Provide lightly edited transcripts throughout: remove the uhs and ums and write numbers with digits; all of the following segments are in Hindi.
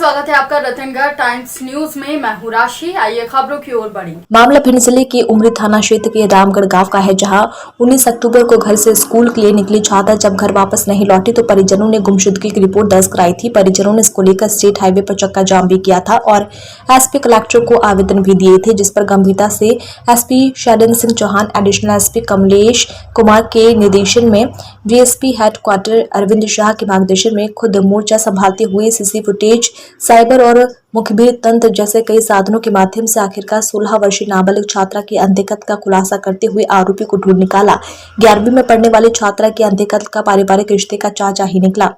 स्वागत है आपका रतनगढ़ टाइम्स न्यूज में। मैं हूं राशि। आइए खबरों की ओर बढ़ी। मामला भिंड जिले के उमरी थाना क्षेत्र के रामगढ़ गांव का है, जहां 19 अक्टूबर को घर से स्कूल के लिए निकली छात्रा जब घर वापस नहीं लौटी तो परिजनों ने गुमशुदगी की रिपोर्ट दर्ज कराई थी। परिजनों ने इसको लेकर स्टेट हाईवे पर चक्का जाम भी किया था और एसपी कलेक्टर को आवेदन भी दिए थे, जिस पर गंभीरता से SP Shailendra Singh Chauhan, additional SP Kamlesh Kumar के निर्देशन में डीएसपी हेडक्वार्टर अरविंद शाह के मार्गदर्शन में खुद मोर्चा संभालते हुए सीसी फुटेज, साइबर और मुखबिर तंत्र जैसे कई साधनों के माध्यम से आखिरकार 16 वर्षीय नाबालिग छात्रा की अंधकत का खुलासा करते हुए आरोपी को ढूंढ निकाला। 11वीं में पढ़ने वाली छात्रा की अंधकत का पारिवारिक रिश्ते का चाचा ही निकला।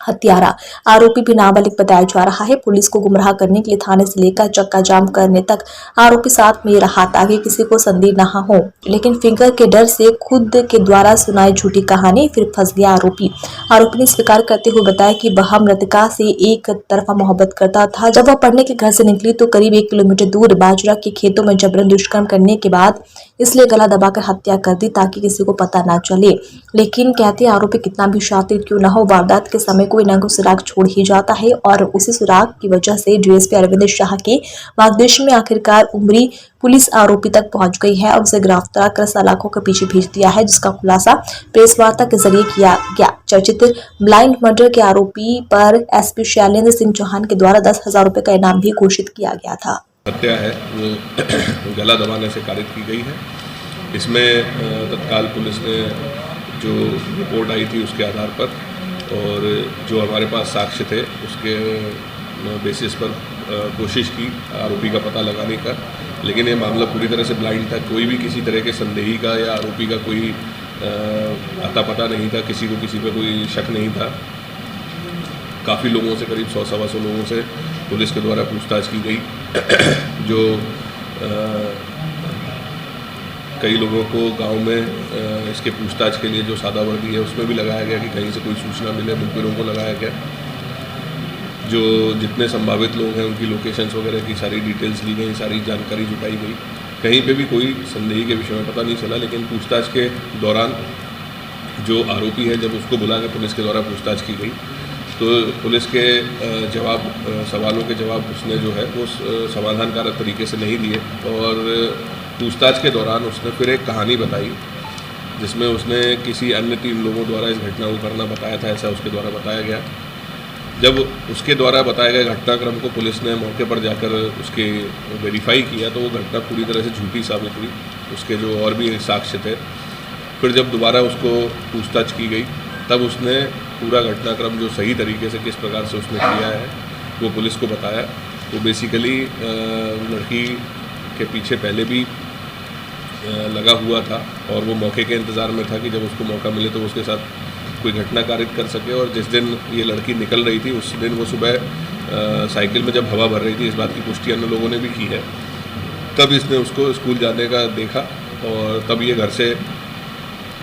हत्यारा आरोपी भी नाबालिग बताया जा रहा है। पुलिस को गुमराह करने के लिए थाने से लेकर चक्का जाम करने तक आरोपी साथ में रहा ताकि किसी को संदेह न हो, लेकिन फिंगर के डर से खुद के द्वारा सुनाई झूठी कहानी फिर फंस गया आरोपी। आरोपी ने स्वीकार करते हुए बताया कि वह मृतका से एक तरफा मोहब्बत करता था। जब वह पढ़ने के घर से निकली तो करीब 1 किलोमीटर दूर बाजरा के खेतों में जबरन दुष्कर्म करने के बाद इसलिए गला दबाकर हत्या कर दी ताकि किसी को पता न चले। लेकिन कहते आरोपी कितना भी शातिर क्यों न हो, वारदात के समय कोई न कोई सुराग छोड़ ही जाता है और उसी सुराग की वजह से डीएसपी अरविंद शाह के मार्गदर्शन में आखिरकार उमरी पुलिस आरोपी तक पहुंच गई है और उसे गिरफ्तार कर सलाखों के पीछे भेज दिया है, जिसका खुलासा प्रेस वार्ता के जरिए किया गया। चर्चित ब्लाइंड मर्डर के आरोपी पर एसपी शैलेंद्र सिंह चौहान के द्वारा 10,000 रुपए का इनाम भी घोषित किया गया था। हत्या है वो गला दबाने से कारित की गई है। इसमें तत्काल पुलिस ने जो रिपोर्ट आई थी उसके आधार पर और जो हमारे पास साक्ष्य थे उसके बेसिस पर कोशिश की आरोपी का पता लगाने का, लेकिन ये मामला पूरी तरह से ब्लाइंड था। कोई भी किसी तरह के संदेही का या आरोपी का कोई अता पता नहीं था, किसी को किसी पे कोई शक नहीं था। काफ़ी लोगों से, करीब 100-125 लोगों से पुलिस के द्वारा पूछताछ की गई। जो कई लोगों को गांव में इसके पूछताछ के लिए जो सादा वर्दी है उसमें भी लगाया गया कि कहीं से कोई सूचना मिले, मुखबिरों को लगाया गया। जो जितने संभावित लोग हैं उनकी लोकेशंस वगैरह की सारी डिटेल्स ली गई, सारी जानकारी जुटाई गई। कहीं पे भी कोई संदेही के विषय में पता नहीं चला, लेकिन पूछताछ के दौरान जो आरोपी है जब उसको बुला के पुलिस के द्वारा पूछताछ की गई तो पुलिस के सवालों के जवाब उसने जो है वो समाधानकारक तरीके से नहीं दिए और पूछताछ के दौरान उसने फिर एक कहानी बताई जिसमें उसने किसी अन्य 3 लोगों द्वारा इस घटना को करना बताया था, ऐसा उसके द्वारा बताया गया। जब उसके द्वारा बताए गए घटनाक्रम को पुलिस ने मौके पर जाकर उसके वेरीफाई किया तो वो घटना पूरी तरह से झूठी साबित हुई। उसके जो और भी साक्ष्य थे, फिर जब दोबारा उसको पूछताछ की गई तब उसने पूरा घटनाक्रम जो सही तरीके से किस प्रकार से उसने किया है वो पुलिस को बताया। तो बेसिकली लड़की के पीछे पहले भी लगा हुआ था और वो मौके के इंतज़ार में था कि जब उसको मौका मिले तो उसके साथ कोई घटना कारित कर सके। और जिस दिन ये लड़की निकल रही थी उस दिन वो सुबह साइकिल में जब हवा भर रही थी, इस बात की पुष्टि अन्य लोगों ने भी की है, तब इसने उसको स्कूल जाने का देखा और तब ये घर से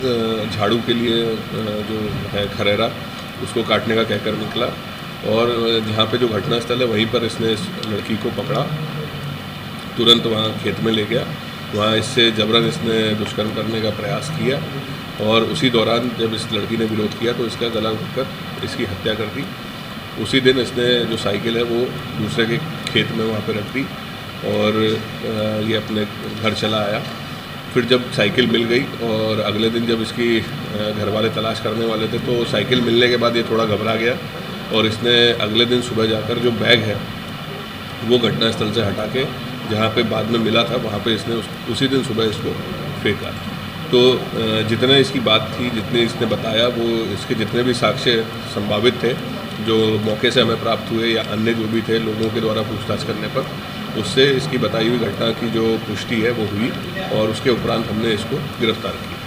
झाड़ू के लिए जो है खरेरा उसको काटने का कहकर निकला और जहाँ पे जो घटनास्थल है वहीं पर इसने इस लड़की को पकड़ा, तुरंत वहाँ खेत में ले गया। वहाँ इससे जबरन इसने दुष्कर्म करने का प्रयास किया और उसी दौरान जब इस लड़की ने विरोध किया तो इसका गला घोंटकर इसकी हत्या कर दी। उसी दिन इसने जो साइकिल है वो दूसरे के खेत में वहाँ पे रख दी और ये अपने घर चला आया। फिर जब साइकिल मिल गई और अगले दिन जब इसकी घर वाले तलाश करने वाले थे तो साइकिल मिलने के बाद ये थोड़ा घबरा गया और इसने अगले दिन सुबह जाकर जो बैग है वो घटनास्थल से हटा के जहाँ पे बाद में मिला था वहाँ पे इसने उसी दिन सुबह इसको फेंका। तो जितने इसकी बात थी, जितने इसने बताया, वो इसके जितने भी साक्ष्य संभावित थे जो मौके से हमें प्राप्त हुए या अन्य जो भी थे लोगों के द्वारा पूछताछ करने पर, उससे इसकी बताई हुई घटना की जो पुष्टि है वो हुई और उसके उपरांत हमने इसको गिरफ्तार किया।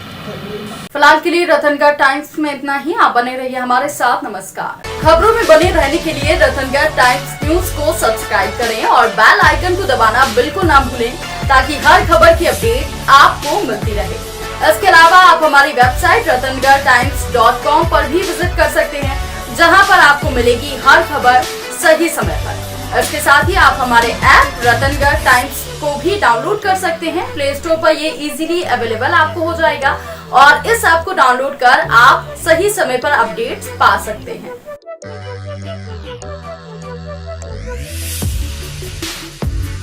फिलहाल के लिए रतनगढ़ टाइम्स में इतना ही। आप बने रहिए हमारे साथ। नमस्कार। खबरों में बने रहने के लिए रतनगढ़ टाइम्स न्यूज को सब्सक्राइब करें और बेल आइकन को दबाना बिल्कुल ना भूलें ताकि हर खबर की अपडेट आपको मिलती रहे। इसके अलावा आप हमारी वेबसाइट ratangartimes.com पर भी विजिट कर सकते हैं, जहां पर आपको मिलेगी हर खबर सही समय पर। इसके साथ ही आप हमारे ऐप रतनगढ़ टाइम्स को भी डाउनलोड कर सकते हैं। प्ले स्टोर पर ये इजीली अवेलेबल आपको हो जाएगा और इस ऐप को डाउनलोड कर आप सही समय पर अपडेट्स पा सकते हैं। है।